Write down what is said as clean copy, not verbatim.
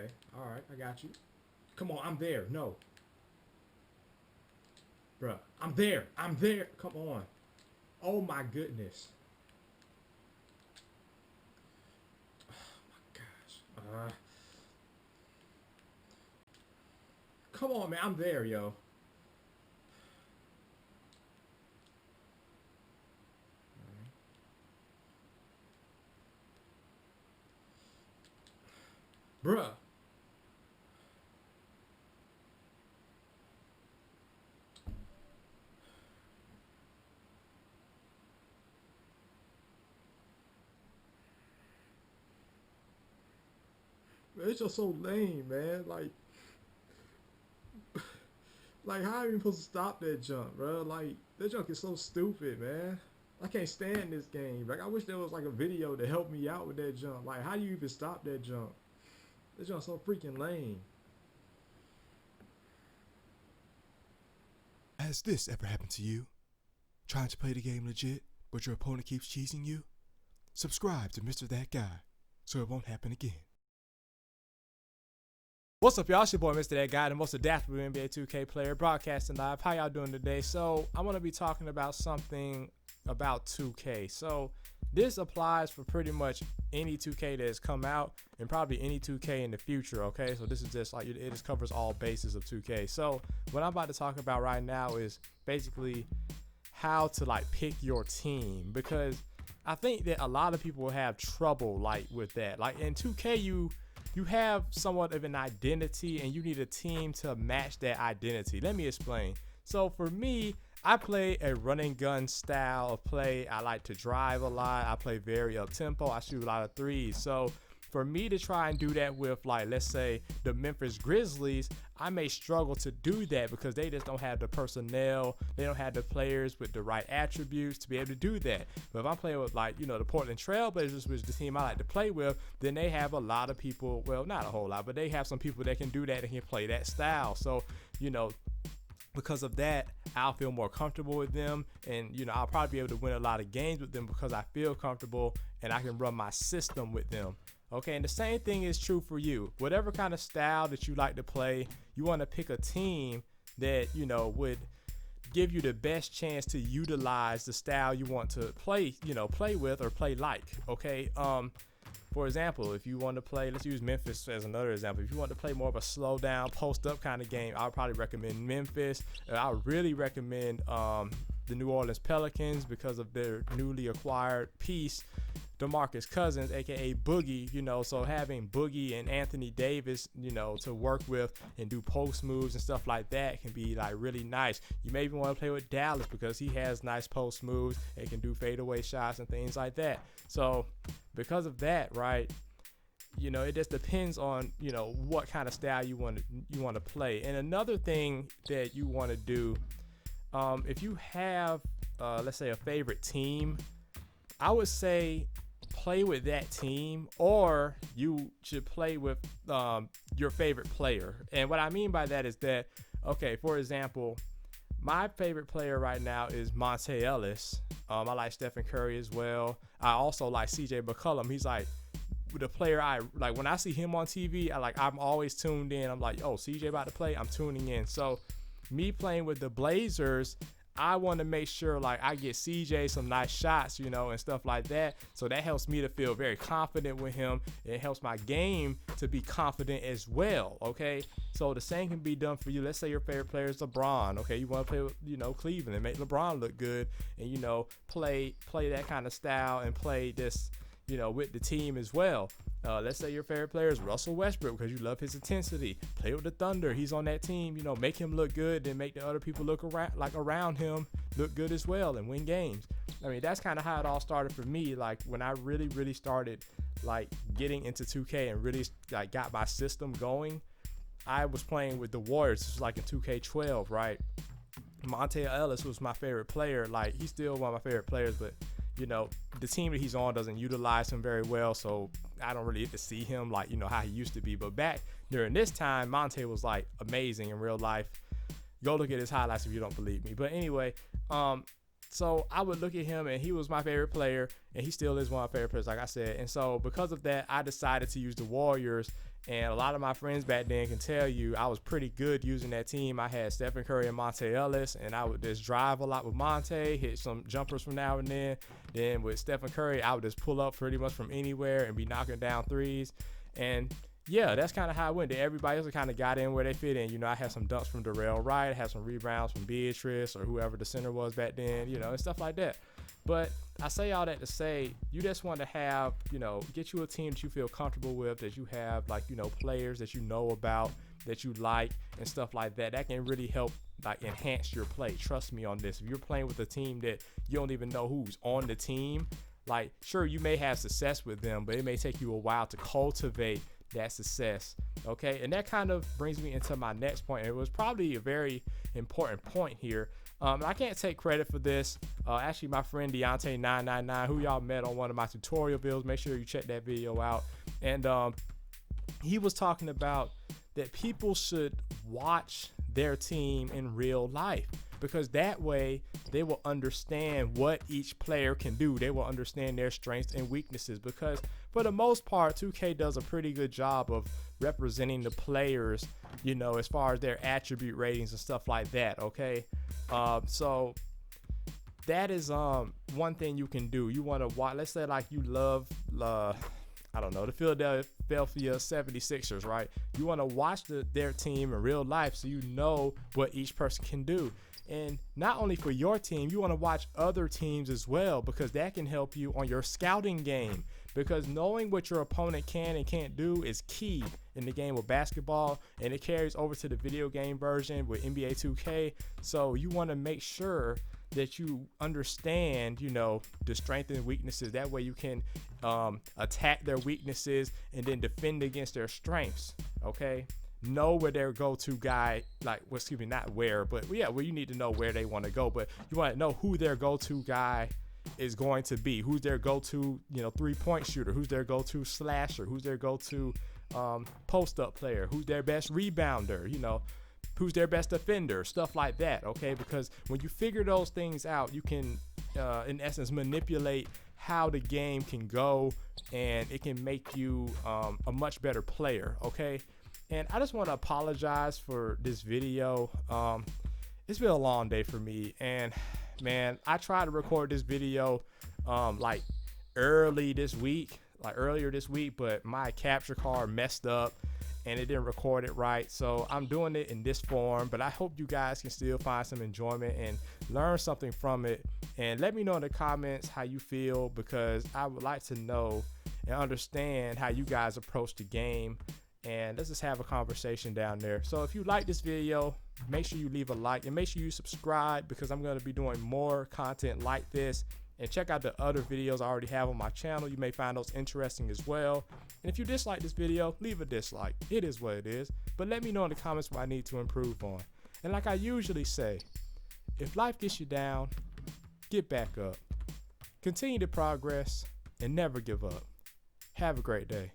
Okay. All right. I got you. Come on. I'm there. No. Bruh. I'm there. I'm there. Come on. Oh my goodness. Gosh. Come on, man. I'm there, yo. Bruh. It's just so lame, man. Like how are you supposed to stop that jump, bro? Like that jump is so stupid, man. I can't stand this game. Like I wish there was like a video to help me out with that jump. Like how do you even stop that jump? That jump's so freaking lame. Has this ever happened to you? Trying to play the game legit, but your opponent keeps cheesing you? Subscribe to Mr. That Guy so it won't happen again. What's up, y'all? It's your boy, Mr. That Guy, the most adaptable NBA 2K player, broadcasting live. How y'all doing today? So I'm going to be talking about something about 2K. So this applies for pretty much any 2K that has come out and probably any 2K in the future, okay? So this is just like, it just covers all bases of 2K. So what I'm about to talk about right now is basically how to like pick your team, because I think that a lot of people will have trouble like with that. Like in 2K, you have somewhat of an identity and you need a team to match that identity. Let me explain. So for me, I play a run and gun style of play. I like to drive a lot. I play very up tempo. I shoot a lot of threes. So for me to try and do that with, like, let's say the Memphis Grizzlies, I may struggle to do that because they just don't have the personnel. They don't have the players with the right attributes to be able to do that. But if I'm playing with, like, the Portland Trailblazers, which is the team I like to play with, then they have a lot of people, well, not a whole lot, but they have some people that can do that and can play that style. So, because of that, I'll feel more comfortable with them, and I'll probably be able to win a lot of games with them because I feel comfortable and I can run my system with them. Okay, and the same thing is true for you. Whatever kind of style that you like to play, you want to pick a team that would give you the best chance to utilize the style you want to play with or play like. Okay, for example, if you want to play, let's use Memphis as another example. If you want to play more of a slow down, post up kind of game, I would probably recommend Memphis. I would really recommend the New Orleans Pelicans because of their newly acquired piece, DeMarcus Cousins, aka Boogie. So having Boogie and Anthony Davis, to work with and do post moves and stuff like that can be like really nice. You may even want to play with Dallas because he has nice post moves and can do fadeaway shots and things like that. So because of that, right, it just depends on what kind of style you want to play. And another thing that you want to do, if you have let's say a favorite team, I would say play with that team, or you should play with your favorite player. And what I mean by that is that, okay, for example, my favorite player right now is Monte Ellis. I like Stephen Curry as well. I also like CJ McCollum. He's like the player I like. When I see him on TV, I'm always tuned in. I'm like, oh, CJ about to play, I'm tuning in. So me playing with the Blazers, I want to make sure like I get CJ some nice shots, and stuff like that. So that helps me to feel very confident with him. It helps my game to be confident as well. Okay. So the same can be done for you. Let's say your favorite player is LeBron. Okay. You want to play with, Cleveland and make LeBron look good and, play that kind of style and play this, with the team as well. Let's say your favorite player is Russell Westbrook because you love his intensity. Play with the Thunder. He's on that team. Make him look good and make the other people look around him look good as well and win games. I mean, that's kind of how it all started for me. Like when I really, really started like getting into 2K and really like got my system going, I was playing with the Warriors. This was like in 2K12, right? Monte Ellis was my favorite player. Like he's still one of my favorite players, but the team that he's on doesn't utilize him very well, so I don't really get to see him like, how he used to be. But back during this time, Monte was like amazing in real life. Go look at his highlights if you don't believe me. But anyway, so I would look at him and he was my favorite player, and he still is one of my favorite players, like I said. And so because of that, I decided to use the Warriors And a lot of my friends back then can tell you I was pretty good using that team. I had Stephen Curry and Monte Ellis, and I would just drive a lot with Monte, hit some jumpers from now and then. Then with Stephen Curry, I would just pull up pretty much from anywhere and be knocking down threes. And yeah, that's kind of how it went. Everybody else kind of got in where they fit in. You know, I had some dunks from Darrell Wright, I had some rebounds from Beatrice or whoever the center was back then, you know, and stuff like that. But I say all that to say, you just want to have, you know, get you a team that you feel comfortable with, that you have, like, you know, players that you know about, that you like, and stuff like that. That can really help, like, enhance your play. Trust me on this. If you're playing with a team that you don't even know who's on the team, like, sure, you may have success with them, but it may take you a while to cultivate that success. Okay, and that kind of brings me into my next point. It was probably a very important point here. I can't take credit for this. Actually, my friend Deontay999, who y'all met on one of my tutorial videos, make sure you check that video out. And he was talking about that people should watch their team in real life, because that way they will understand what each player can do. They will understand their strengths and weaknesses, because for the most part, 2K does a pretty good job of representing the players, you know, as far as their attribute ratings and stuff like that. Okay. So that is one thing you can do. You want to watch, let's say like you love I don't know, the Philadelphia 76ers, right? You want to watch their team in real life so you know what each person can do. And not only for your team, you want to watch other teams as well, because that can help you on your scouting game. Because knowing what your opponent can and can't do is key in the game of basketball, and it carries over to the video game version with NBA 2K. So you want to make sure that you understand, you know, the strengths and weaknesses. That way you can attack their weaknesses and then defend against their strengths. Okay, know where their go-to guy, like, well, excuse me, not where, but yeah, well, you need to know where they want to go, but you want to know who their go-to guy is going to be, who's their go-to, you know, three-point shooter, who's their go-to slasher, who's their go-to post-up player, who's their best rebounder, you know, who's their best defender, stuff like that. Okay, because when you figure those things out, you can in essence manipulate how the game can go, and it can make you a much better player. Okay, and I just want to apologize for this video. It's been a long day for me, and man, I tried to record this video like earlier this week, but my capture card messed up and it didn't record it right. So I'm doing it in this form, but I hope you guys can still find some enjoyment and learn something from it. And let me know in the comments how you feel, because I would like to know and understand how you guys approach the game. And let's just have a conversation down there. So if you like this video, make sure you leave a like and make sure you subscribe, because I'm going to be doing more content like this. And check out the other videos I already have on my channel. You may find those interesting as well. And if you dislike this video, leave a dislike. It is what it is. But let me know in the comments what I need to improve on. And like I usually say, if life gets you down, get back up. Continue to progress and never give up. Have a great day.